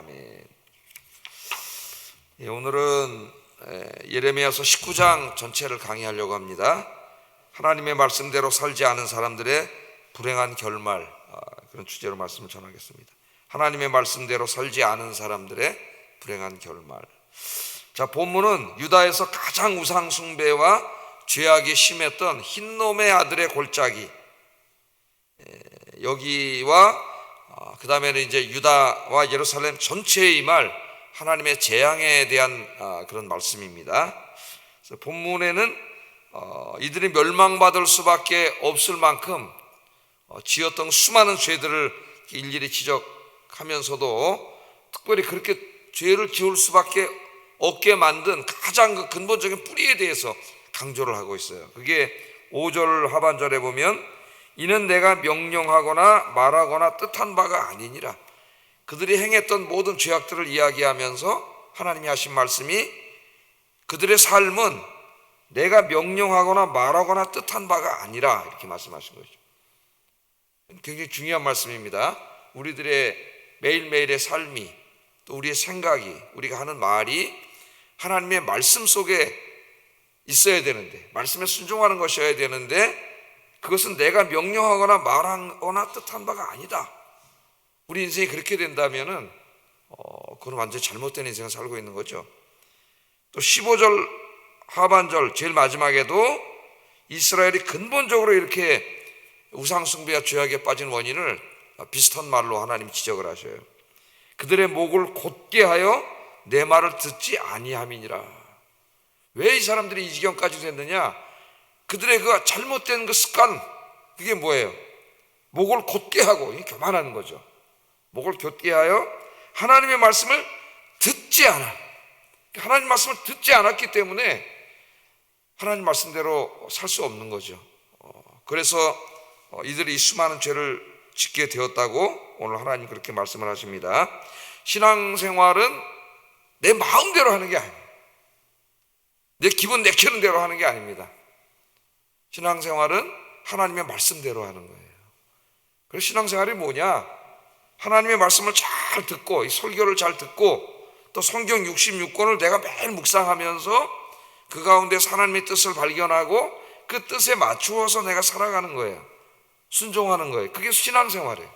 아멘. 오늘은 예레미야서 19장 전체를 강의하려고 합니다. 하나님의 말씀대로 살지 않은 사람들의 불행한 결말, 그런 주제로 말씀을 전하겠습니다. 하나님의 말씀대로 살지 않은 사람들의 불행한 결말. 자, 본문은 유다에서 가장 우상 숭배와 죄악이 심했던 흰놈의 아들의 골짜기, 여기와 그 다음에는 이제 유다와 예루살렘 전체에 임할 하나님의 재앙에 대한 그런 말씀입니다. 그래서 본문에는 이들이 멸망받을 수밖에 없을 만큼 지었던 수많은 죄들을 일일이 지적하면서도 특별히 그렇게 죄를 지을 수밖에 없게 만든 가장 그 근본적인 뿌리에 대해서 강조를 하고 있어요. 그게 5절 하반절에 보면 이는 내가 명령하거나 말하거나 뜻한 바가 아니니라. 그들이 행했던 모든 죄악들을 이야기하면서 하나님이 하신 말씀이 그들의 삶은 내가 명령하거나 말하거나 뜻한 바가 아니라 이렇게 말씀하신 거죠. 굉장히 중요한 말씀입니다. 우리들의 매일매일의 삶이, 또 우리의 생각이, 우리가 하는 말이 하나님의 말씀 속에 있어야 되는데, 말씀에 순종하는 것이어야 되는데, 그것은 내가 명령하거나 말하거나 뜻한 바가 아니다. 우리 인생이 그렇게 된다면은 그건 완전히 잘못된 인생을 살고 있는 거죠. 또 15절 하반절 제일 마지막에도 이스라엘이 근본적으로 이렇게 우상숭배와 죄악에 빠진 원인을 비슷한 말로 하나님이 지적을 하셔요. 그들의 목을 곧게 하여 내 말을 듣지 아니함이니라. 왜 이 사람들이 이 지경까지 됐느냐? 그들의 그 잘못된 그 습관, 그게 뭐예요? 목을 곧게 하고, 교만하는 거죠. 목을 곧게 하여 하나님의 말씀을 듣지 않아. 하나님 말씀을 듣지 않았기 때문에 하나님 말씀대로 살 수 없는 거죠. 그래서 이들이 수많은 죄를 짓게 되었다고 오늘 하나님 그렇게 말씀을 하십니다. 신앙생활은 내 마음대로 하는 게 아니에요. 내 기분 내키는 대로 하는 게 아닙니다. 신앙생활은 하나님의 말씀대로 하는 거예요. 그래서 신앙생활이 뭐냐? 하나님의 말씀을 잘 듣고, 이 설교를 잘 듣고, 또 성경 66권을 내가 매일 묵상하면서 그 가운데서 하나님의 뜻을 발견하고 그 뜻에 맞추어서 내가 살아가는 거예요. 순종하는 거예요. 그게 신앙생활이에요.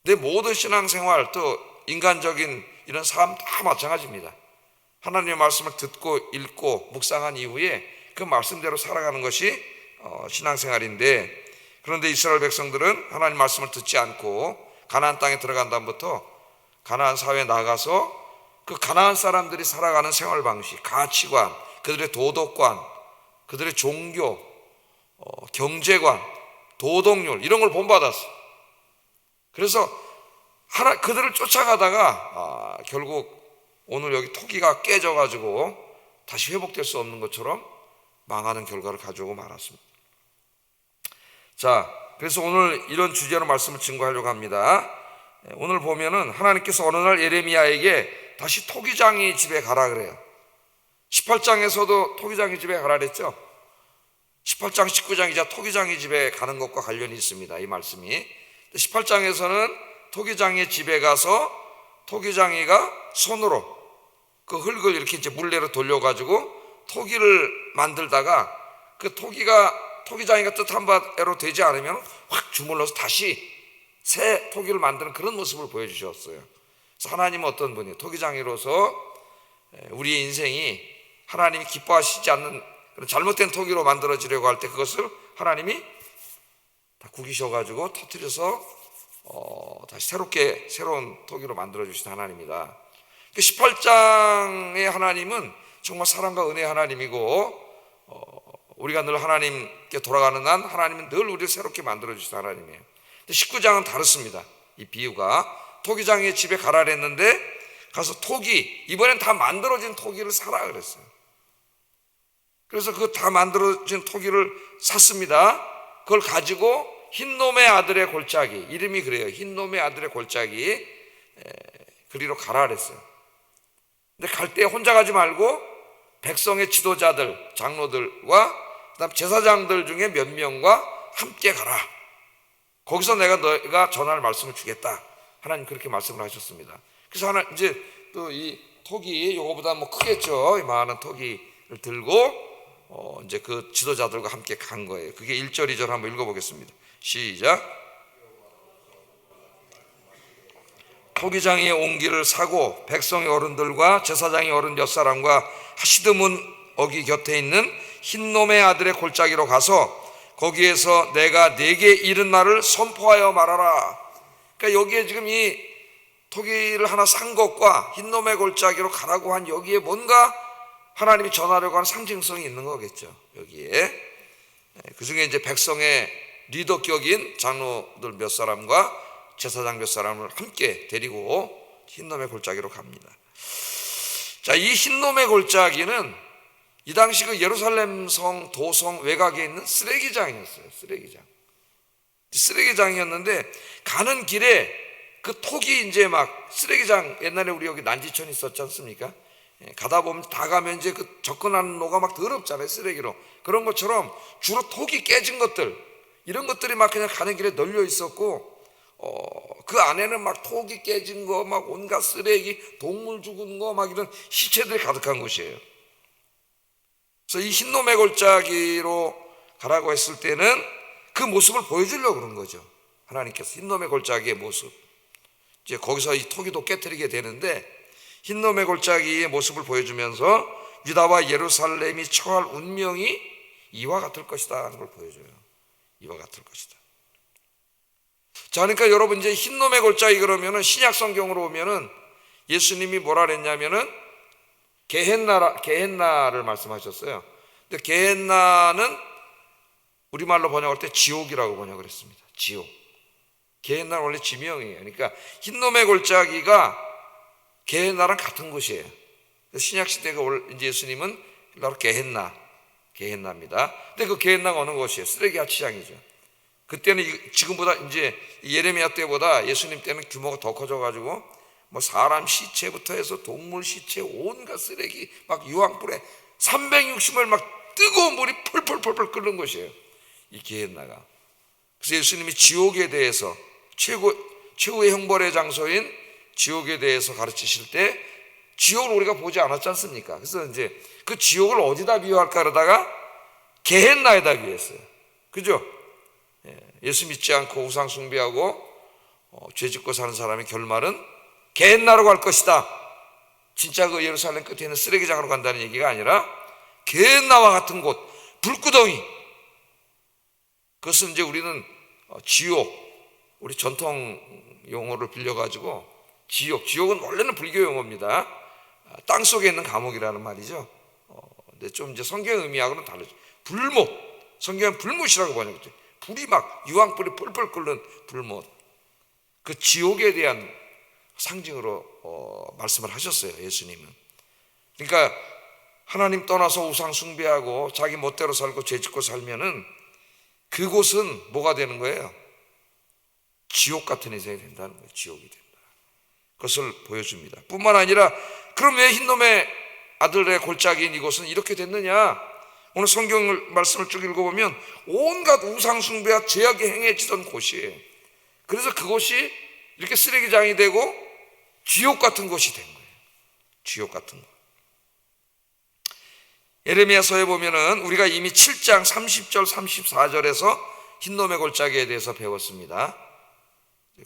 내 모든 신앙생활, 또 인간적인 이런 삶 다 마찬가지입니다. 하나님의 말씀을 듣고 읽고 묵상한 이후에 그 말씀대로 살아가는 것이 신앙생활인데, 그런데 이스라엘 백성들은 하나님 말씀을 듣지 않고 가나안 땅에 들어간 다음부터 가나안 사회에 나가서 그 가나안 사람들이 살아가는 생활 방식, 가치관, 그들의 도덕관, 그들의 종교, 경제관, 도덕률 이런 걸 본받았어. 그래서 그들을 쫓아가다가 결국 오늘 여기 토기가 깨져가지고 다시 회복될 수 없는 것처럼 망하는 결과를 가져오고 말았습니다. 자, 그래서 오늘 이런 주제로 말씀을 증거하려고 합니다. 오늘 보면은 하나님께서 어느 날 예레미야에게 다시 토기장이 집에 가라 그래요. 18장에서도 토기장이 집에 가라 그랬죠. 18장, 19장이자 토기장이 집에 가는 것과 관련이 있습니다. 이 말씀이. 18장에서는 토기장의 집에 가서 토기장이가 손으로 그 흙을 이렇게 이제 물레로 돌려가지고 토기를 만들다가 그 토기장이가 뜻한 바대로 되지 않으면 확 주물러서 다시 새 토기를 만드는 그런 모습을 보여주셨어요. 그래서 하나님은 어떤 분이에요? 토기장이로서 우리의 인생이 하나님이 기뻐하시지 않는 그런 잘못된 토기로 만들어지려고 할 때 그것을 하나님이 다 구기셔가지고 터뜨려서 다시 새로운 토기로 만들어주신 하나님이다. 18장의 하나님은 정말 사랑과 은혜의 하나님이고 우리가 늘 하나님께 돌아가는 한 하나님은 늘 우리를 새롭게 만들어주신 하나님이에요. 19장은 다릅니다. 이 비유가 토기장의 집에 가라 그랬는데 가서 이번엔 다 만들어진 토기를 사라 그랬어요. 그래서 그 다 만들어진 토기를 샀습니다. 그걸 가지고 흰놈의 아들의 골짜기, 이름이 그래요. 흰놈의 아들의 골짜기 그리로 가라 그랬어요. 근데 갈 때 혼자 가지 말고 백성의 지도자들, 장로들과 그다음 제사장들 중에 몇 명과 함께 가라. 거기서 내가 너희가 전할 말씀을 주겠다. 하나님 그렇게 말씀을 하셨습니다. 그래서 하나 이제 또 이 토기 요거보다 뭐 크겠죠. 이만한 토기를 들고 이제 그 지도자들과 함께 간 거예요. 그게 1절 2절 한번 읽어보겠습니다. 시작. 토기장의 옹기를 사고 백성의 어른들과 제사장의 어른 몇 사람과 하시드문 어기 곁에 있는 흰놈의 아들의 골짜기로 가서 거기에서 내가 네게 이른 말을 선포하여 말하라. 그러니까 여기에 지금 이 토기를 하나 산 것과 흰놈의 골짜기로 가라고 한 여기에 뭔가 하나님이 전하려고 하는 상징성이 있는 거겠죠. 여기에 그 중에 이제 백성의 리더격인 장로들 몇 사람과 제사장 몇 사람을 함께 데리고 흰놈의 골짜기로 갑니다. 자, 이 흰놈의 골짜기는 이 당시 그 예루살렘 성 도성 외곽에 있는 쓰레기장이었어요. 쓰레기장이었는데 가는 길에 그 톡이 이제 막 쓰레기장, 옛날에 우리 여기 난지천 있었지 않습니까? 가다 보면 다 가면 이제 그 접근하는 로가 막 더럽잖아요, 쓰레기로. 그런 것처럼 주로 톡이 깨진 것들, 이런 것들이 막 그냥 가는 길에 널려 있었고, 그 안에는 막 톡이 깨진 거, 막 온갖 쓰레기, 동물 죽은 거, 막 이런 시체들이 가득한 곳이에요. 그래서 이 흰놈의 골짜기로 가라고 했을 때는 그 모습을 보여주려고 그런 거죠. 하나님께서 흰놈의 골짜기의 모습. 이제 거기서 이 토기도 깨트리게 되는데 흰놈의 골짜기의 모습을 보여주면서 유다와 예루살렘이 처할 운명이 이와 같을 것이다 하는 걸 보여줘요. 이와 같을 것이다. 자, 그러니까 여러분 이제 흰놈의 골짜기 그러면은 신약 성경으로 보면은 예수님이 뭐라 그랬냐면은 게헨나를 말씀하셨어요. 근데 게헨나는 우리말로 번역할 때 지옥이라고 번역을 했습니다. 지옥. 게헨나는 원래 지명이에요. 그러니까 흰놈의 골짜기가 게헨나랑 같은 곳이에요. 신약 시대가 이제 예수님은 바로 게헨나입니다. 근데 그 게헨나가 어느 곳이에요? 쓰레기 하치장이죠. 그때는 지금보다 이제 예레미야 때보다 예수님 때는 규모가 더 커져가지고 뭐 사람 시체부터 해서 동물 시체 온갖 쓰레기 막 유황불에 360을 막 뜨거운 물이 펄펄펄펄 끓는 곳이에요. 이 게헨나가. 그래서 예수님이 지옥에 대해서 최후의 형벌의 장소인 지옥에 대해서 가르치실 때 지옥을 우리가 보지 않았지 않습니까? 그래서 이제 그 지옥을 어디다 비유할까 그러다가 게헨나에다 비유했어요. 그죠? 예수 믿지 않고 우상 숭배하고 죄 짓고 사는 사람의 결말은 게헨나로 갈 것이다. 진짜 그 예루살렘 끝에 있는 쓰레기장으로 간다는 얘기가 아니라 게헨나와 같은 곳, 불구덩이. 그것은 이제 우리는 지옥, 우리 전통 용어를 빌려가지고 지옥은 원래는 불교 용어입니다. 땅 속에 있는 감옥이라는 말이죠. 근데 좀 이제 성경 의미하고는 다르죠. 불못, 성경은 불못이라고 번역했죠. 불이 막 유황불이 펄펄 끓는 불못. 그 지옥에 대한 상징으로 말씀을 하셨어요, 예수님은. 그러니까 하나님 떠나서 우상 숭배하고 자기 멋대로 살고 죄짓고 살면은 그곳은 뭐가 되는 거예요? 지옥 같은 인생이 된다는 거예요. 지옥이 된다. 그것을 보여줍니다. 뿐만 아니라 그럼 왜 흰놈의 아들의 골짜기인 이곳은 이렇게 됐느냐? 오늘 성경 말씀을 쭉 읽어보면 온갖 우상 숭배와 죄악이 행해지던 곳이에요. 그래서 그곳이 이렇게 쓰레기장이 되고 지옥 같은 곳이 된 거예요. 지옥 같은 곳. 예레미야서에 보면은 우리가 이미 7장 30절 34절에서 흰놈의 골짜기에 대해서 배웠습니다.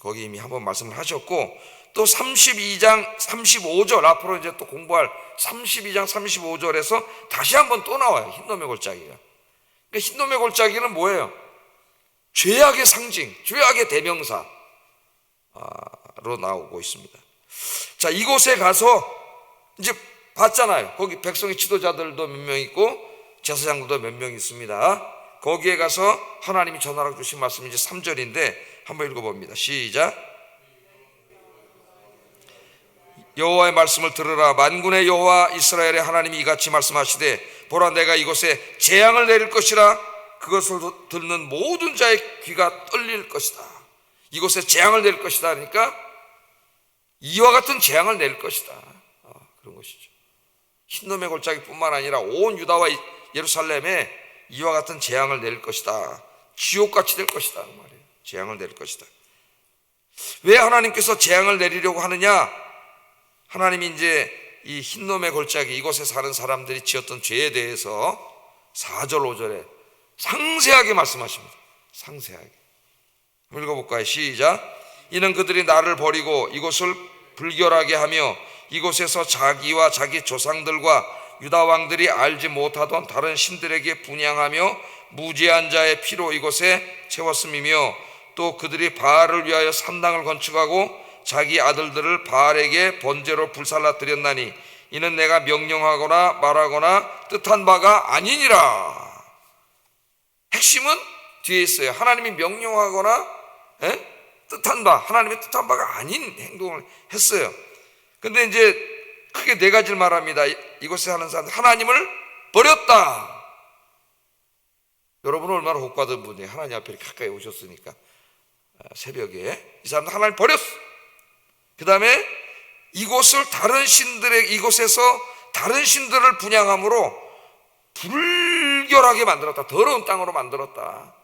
거기 이미 한번 말씀을 하셨고 또 32장 35절 앞으로 이제 또 공부할 32장 35절에서 다시 한번 또 나와요. 흰놈의 골짜기가. 그러니까 흰놈의 골짜기는 뭐예요? 죄악의 상징, 죄악의 대명사로 나오고 있습니다. 자, 이곳에 가서 이제 봤잖아요. 거기 백성의 지도자들도 몇 명 있고 제사장들도 몇 명 있습니다. 거기에 가서 하나님이 전하라고 주신 말씀이 이제 3절인데 한번 읽어봅니다. 시작. 여호와의 말씀을 들으라. 만군의 여호와 이스라엘의 하나님이 이같이 말씀하시되 보라, 내가 이곳에 재앙을 내릴 것이라. 그것을 듣는 모든 자의 귀가 떨릴 것이다. 이곳에 재앙을 내릴 것이다. 그러니까 이와 같은 재앙을 내릴 것이다. 그런 것이죠. 흰놈의 골짜기뿐만 아니라 온 유다와 예루살렘에 이와 같은 재앙을 내릴 것이다. 지옥같이 될 것이다 그 말이에요. 재앙을 내릴 것이다. 왜 하나님께서 재앙을 내리려고 하느냐? 하나님이 이제 이 흰놈의 골짜기, 이곳에 사는 사람들이 지었던 죄에 대해서 4절 5절에 상세하게 말씀하십니다. 상세하게. 읽어볼까요? 시작. 이는 그들이 나를 버리고 이곳을 불결하게 하며 이곳에서 자기와 자기 조상들과 유다 왕들이 알지 못하던 다른 신들에게 분향하며 무지한 자의 피로 이곳에 채웠음이며, 또 그들이 바알을 위하여 산당을 건축하고 자기 아들들을 바알에게 번제로 불살라 드렸나니 이는 내가 명령하거나 말하거나 뜻한 바가 아니니라. 핵심은 뒤에 있어요. 하나님이 명령하거나 뜻한 바, 하나님의 뜻한 바가 아닌 행동을 했어요. 근데 이제 크게 4가지를 말합니다. 이곳에 사는 사람들, 하나님을 버렸다. 여러분은 얼마나 복받은 분이에요. 하나님 앞에 가까이 오셨으니까. 새벽에 이 사람들 하나님 버렸어. 그 다음에 이곳을 이곳에서 다른 신들을 분향함으로 불결하게 만들었다. 더러운 땅으로 만들었다.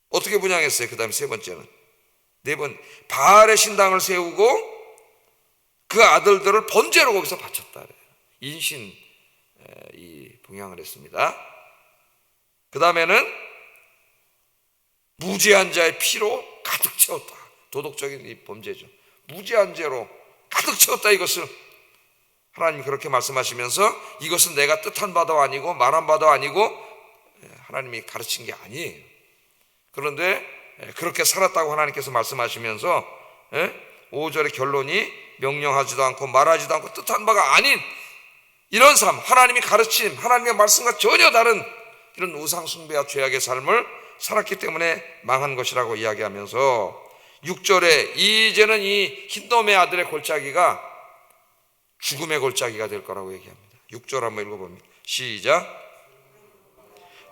어떻게 분향했어요? 그 다음에 3번째는, 4번, 바알의 신당을 세우고 그 아들들을 번제로 거기서 바쳤다. 인신 이 분향을 했습니다. 그 다음에는 무지한 자의 피로 가득 채웠다. 도덕적인 이 범죄죠. 무지한 죄로 가득 채웠다. 이것을 하나님이 그렇게 말씀하시면서 이것은 내가 뜻한 바도 아니고 말한 바도 아니고 하나님이 가르친 게 아니에요. 그런데 그렇게 살았다고 하나님께서 말씀하시면서 5절의 결론이 명령하지도 않고 말하지도 않고 뜻한 바가 아닌 이런 삶, 하나님이 가르침, 하나님의 말씀과 전혀 다른 이런 우상 숭배와 죄악의 삶을 살았기 때문에 망한 것이라고 이야기하면서 6절에 이제는 이 흰놈의 아들의 골짜기가 죽음의 골짜기가 될 거라고 얘기합니다. 6절 한번 읽어봅니다. 시작.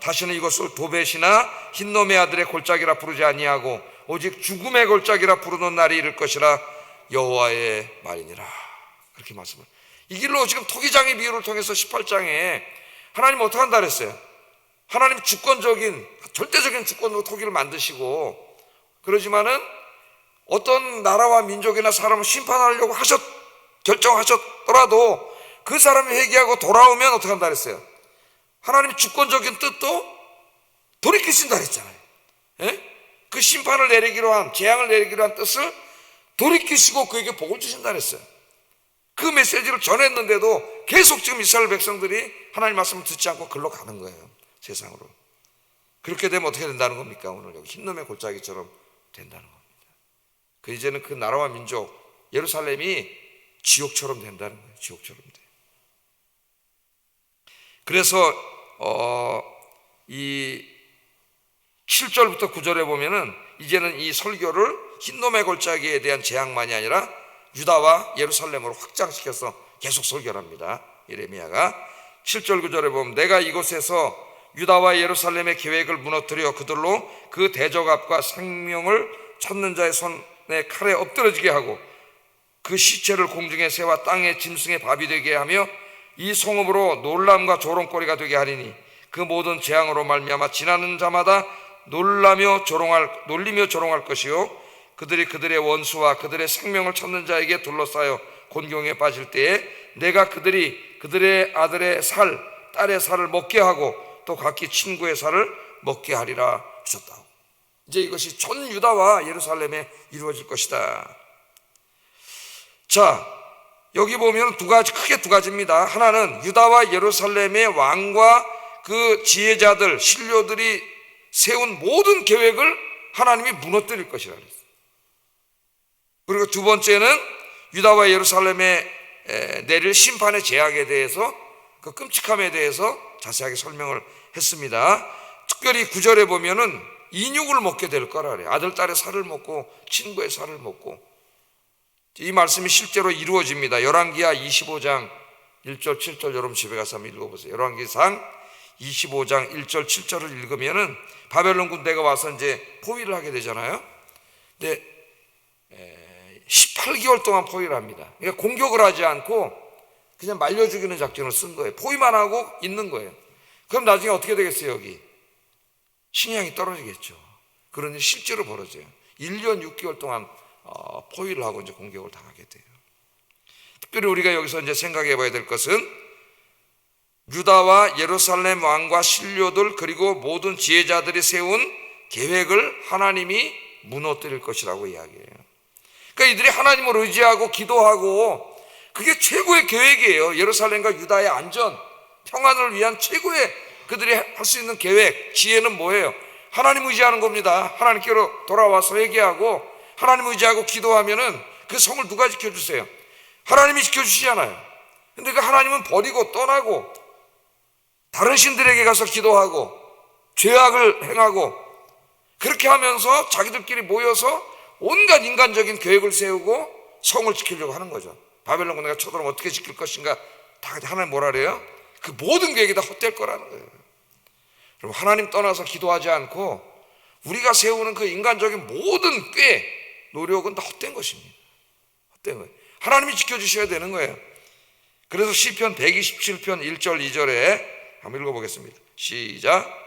다시는 이것을 도벳이나 흰놈의 아들의 골짜기라 부르지 아니하고 오직 죽음의 골짜기라 부르는 날이 이를 것이라 여호와의 말이니라. 그렇게 말씀을. 이 길로 지금 토기장의 비유를 통해서 18장에 하나님 어떻게 한다 그랬어요? 하나님 주권적인, 절대적인 주권으로 토기를 만드시고, 그러지만은 어떤 나라와 민족이나 사람을 심판하려고 결정하셨더라도 그 사람이 회개하고 돌아오면 어떻게 한다 그랬어요? 하나님 주권적인 뜻도 돌이키신다 그랬잖아요. 그 심판을 내리기로 한, 재앙을 내리기로 한 뜻을 돌이키시고 그에게 복을 주신다 그랬어요. 그 메시지를 전했는데도 계속 지금 이스라엘 백성들이 하나님 말씀을 듣지 않고 글로 가는 거예요. 세상으로. 그렇게 되면 어떻게 된다는 겁니까? 오늘 여기 흰놈의 골짜기처럼 된다는 겁니다. 이제는 그 나라와 민족 예루살렘이 지옥처럼 된다는 거예요. 지옥처럼 돼요. 그래서 이 7절부터 9절에 보면은 이제는 이 설교를 흰놈의 골짜기에 대한 재앙만이 아니라 유다와 예루살렘으로 확장시켜서 계속 설교를 합니다. 예레미야가 7절 9절에 보면 내가 이곳에서 유다와 예루살렘의 계획을 무너뜨려 그들로 그 대적압과 생명을 찾는 자의 손에 칼에 엎드러지게 하고 그 시체를 공중의 새와 땅의 짐승의 밥이 되게 하며 이 성읍으로 놀람과 조롱거리가 되게 하리니 그 모든 재앙으로 말미암아 지나는 자마다 놀리며 조롱할 것이요 그들이 그들의 원수와 그들의 생명을 찾는 자에게 둘러싸여 곤경에 빠질 때에 내가 그들의 아들의 살, 딸의 살을 먹게 하고 또 각기 친구의 살을 먹게 하리라 하셨다. 이제 이것이 전 유다와 예루살렘에 이루어질 것이다. 자, 여기 보면 크게 두 가지입니다. 하나는 유다와 예루살렘의 왕과 그 지혜자들, 신료들이 세운 모든 계획을 하나님이 무너뜨릴 것이라 그랬어요. 그리고 두 번째는 유다와 예루살렘에 내릴 심판의 재앙에 대해서, 그 끔찍함에 대해서 자세하게 설명을 했습니다. 특별히 9절에 보면은 인육을 먹게 될 거라 그래요. 아들, 딸의 살을 먹고 친구의 살을 먹고. 이 말씀이 실제로 이루어집니다. 열왕기하 25장 1절 7절 여러분 집에 가서 한번 읽어보세요. 열왕기상 25장 1절 7절을 읽으면은 바벨론 군대가 와서 이제 포위를 하게 되잖아요. 근데 18개월 동안 포위를 합니다. 그러니까 공격을 하지 않고 그냥 말려 죽이는 작전을 쓴 거예요. 포위만 하고 있는 거예요. 그럼 나중에 어떻게 되겠어요? 여기 식량이 떨어지겠죠. 그런 일이 실제로 벌어져요. 1년 6개월 동안 포위를 하고 이제 공격을 당하게 돼요. 특별히 우리가 여기서 이제 생각해 봐야 될 것은 유다와 예루살렘 왕과 신료들 그리고 모든 지혜자들이 세운 계획을 하나님이 무너뜨릴 것이라고 이야기해요. 그러니까 이들이 하나님을 의지하고 기도하고 그게 최고의 계획이에요. 예루살렘과 유다의 안전, 평안을 위한 최고의 그들이 할 수 있는 계획, 지혜는 뭐예요? 하나님 의지하는 겁니다. 하나님께로 돌아와서 회개하고 하나님 의지하고 기도하면은 그 성을 누가 지켜주세요? 하나님이 지켜주시잖아요. 근데 그 하나님은 버리고 떠나고 다른 신들에게 가서 기도하고 죄악을 행하고 그렇게 하면서 자기들끼리 모여서 온갖 인간적인 계획을 세우고 성을 지키려고 하는 거죠. 바벨론 군대가 쳐들어오면 어떻게 지킬 것인가, 다 하나님 뭐라 그래요? 그 모든 계획이 다 헛될 거라는 거예요. 그럼 하나님 떠나서 기도하지 않고 우리가 세우는 그 인간적인 모든 꾀, 노력은 다 헛된 것입니다. 헛된 거예요. 하나님이 지켜주셔야 되는 거예요. 그래서 시편 127편 1절 2절에 한번 읽어보겠습니다. 시작.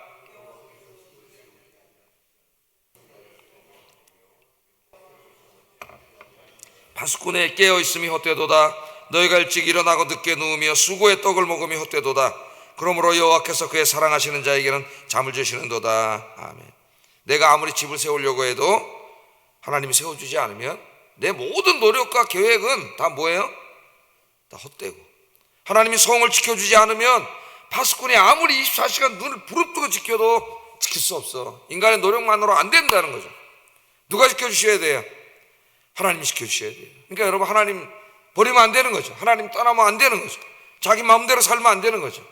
파수꾼에 깨어있음이 헛되도다. 너희가 일찍 일어나고 늦게 누우며 수고의 떡을 먹음이 헛되도다. 그러므로 여호와께서 그의 사랑하시는 자에게는 잠을 주시는도다. 아멘. 내가 아무리 집을 세우려고 해도 하나님이 세워주지 않으면 내 모든 노력과 계획은 다 뭐예요? 다 헛되고, 하나님이 성을 지켜주지 않으면 파수꾼이 아무리 24시간 눈을 부릅뜨고 지켜도 지킬 수 없어. 인간의 노력만으로 안 된다는 거죠. 누가 지켜주셔야 돼요? 하나님이 지켜주셔야 돼요. 그러니까 여러분, 하나님 버리면 안 되는 거죠. 하나님 떠나면 안 되는 거죠. 자기 마음대로 살면 안 되는 거죠.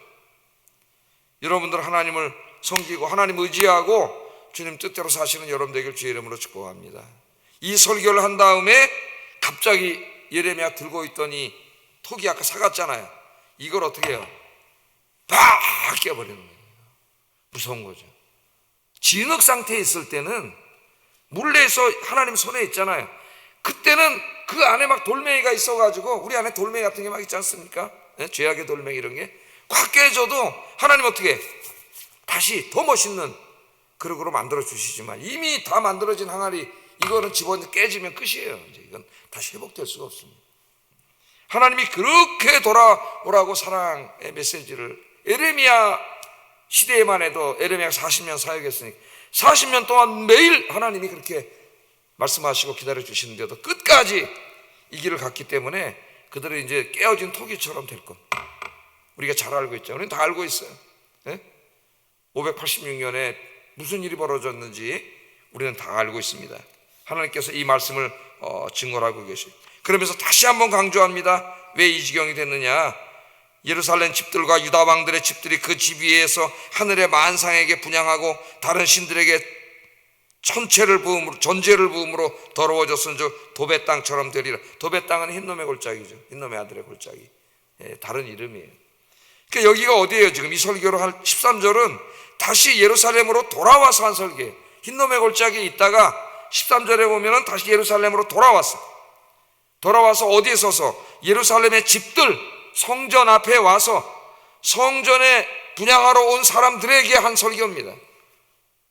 여러분들 하나님을 섬기고 하나님 의지하고 주님 뜻대로 사시는 여러분 되길 주의 이름으로 축복합니다. 이 설교를 한 다음에 갑자기 예레미야 들고 있더니 톡이 아까 사갔잖아요. 이걸 어떻게 해요? 팍 깨버리는 거예요. 무서운 거죠. 진흙 상태에 있을 때는 물레에서 하나님 손에 있잖아요. 그때는 그 안에 막 돌멩이가 있어가지고, 우리 안에 돌멩이 같은 게 막 있지 않습니까? 네? 죄악의 돌멩이 이런 게 꽉 깨져도 하나님 어떻게 다시 더 멋있는 그릇으로 만들어 주시지만, 이미 다 만들어진 항아리 이거는 집어넣어 깨지면 끝이에요. 이제 이건 다시 회복될 수가 없습니다. 하나님이 그렇게 돌아오라고 사랑의 메시지를 에레미야 시대에만 해도 에레미야가 40년 사역했으니 40년 동안 매일 하나님이 그렇게 말씀하시고 기다려 주시는데도 끝까지 이 길을 갔기 때문에 그들은 이제 깨어진 토기처럼 될 겁니다. 우리가 잘 알고 있죠. 우리는 다 알고 있어요. 네? 586년에 무슨 일이 벌어졌는지 우리는 다 알고 있습니다. 하나님께서 이 말씀을 증거하고 계시죠. 그러면서 다시 한번 강조합니다. 왜 이 지경이 됐느냐? 예루살렘 집들과 유다 왕들의 집들이 그 집 위에서 하늘의 만상에게 분향하고 다른 신들에게 전죄를 부음으로 더러워졌은즉 도배 땅처럼 되리라. 도배 땅은 흰놈의 골짜기죠. 흰놈의 아들의 골짜기. 다른 이름이에요. 그러니까 여기가 어디예요? 지금 이 설교를 할 13절은 다시 예루살렘으로 돌아와서 한 설교예요. 흰놈의 골짜기에 있다가 13절에 보면은 다시 예루살렘으로 돌아와서 어디에 서서? 예루살렘의 집들, 성전 앞에 와서 성전에 분향하러 온 사람들에게 한 설교입니다.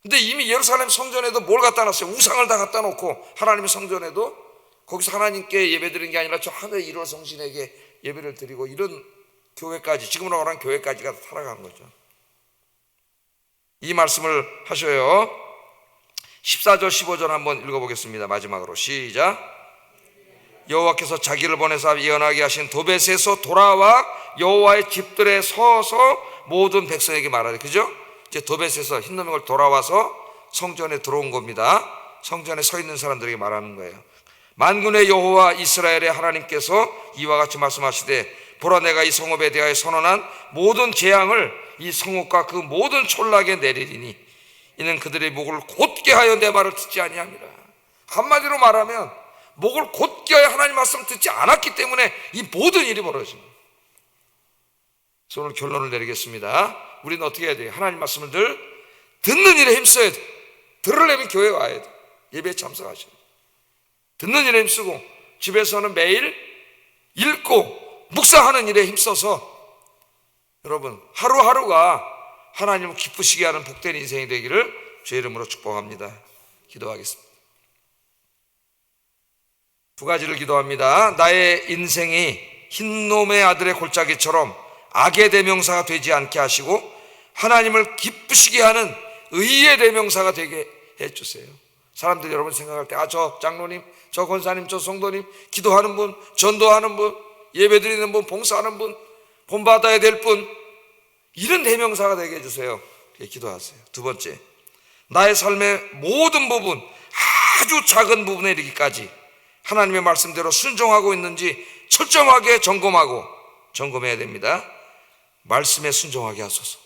근데 이미 예루살렘 성전에도 뭘 갖다 놨어요? 우상을 다 갖다 놓고, 하나님의 성전에도 거기서 하나님께 예배 드리는 게 아니라 저 하늘의 일월 성신에게 예배를 드리고, 이런 교회까지, 지금으로 말하는 교회까지가 살아간 거죠. 이 말씀을 하셔요. 14절 15절 한번 읽어보겠습니다. 마지막으로 시작. 여호와께서 자기를 보내사 예언하게 하신 도벳에서 돌아와 여호와의 집들에 서서 모든 백성에게 말하래. 그죠? 이제 도벳에서 흰놈의 걸 돌아와서 성전에 들어온 겁니다. 성전에 서 있는 사람들에게 말하는 거예요. 만군의 여호와 이스라엘의 하나님께서 이와 같이 말씀하시되, 보라, 내가 이 성읍에 대하여 선언한 모든 재앙을 이 성읍과 그 모든 촌락에 내리리니 이는 그들의 목을 곧게 하여 내 말을 듣지 아니함이라. 한마디로 말하면 목을 곧게 하여 하나님 말씀 듣지 않았기 때문에 이 모든 일이 벌어집니다. 그래서 오늘 결론을 내리겠습니다. 우리는 어떻게 해야 돼요? 하나님 말씀을 늘 듣는 일에 힘써야 돼. 들으려면 교회 와야 돼. 예배에 참석하셔야 돼. 듣는 일에 힘쓰고 집에서는 매일 읽고 묵상하는 일에 힘써서 여러분 하루하루가 하나님을 기쁘시게 하는 복된 인생이 되기를 주의 이름으로 축복합니다. 기도하겠습니다. 두 가지를 기도합니다. 나의 인생이 흰놈의 아들의 골짜기처럼 악의 대명사가 되지 않게 하시고 하나님을 기쁘시게 하는 의의 대명사가 되게 해주세요. 사람들이 여러분 생각할 때 저 장로님, 저 권사님, 저 성도님, 기도하는 분, 전도하는 분, 예배드리는 분, 봉사하는 분, 본받아야 될 분, 이런 대명사가 되게 해주세요. 기도하세요. 두 번째, 나의 삶의 모든 부분, 아주 작은 부분에 이르기까지 하나님의 말씀대로 순종하고 있는지 철저하게 점검해야 됩니다. 말씀에 순종하게 하소서.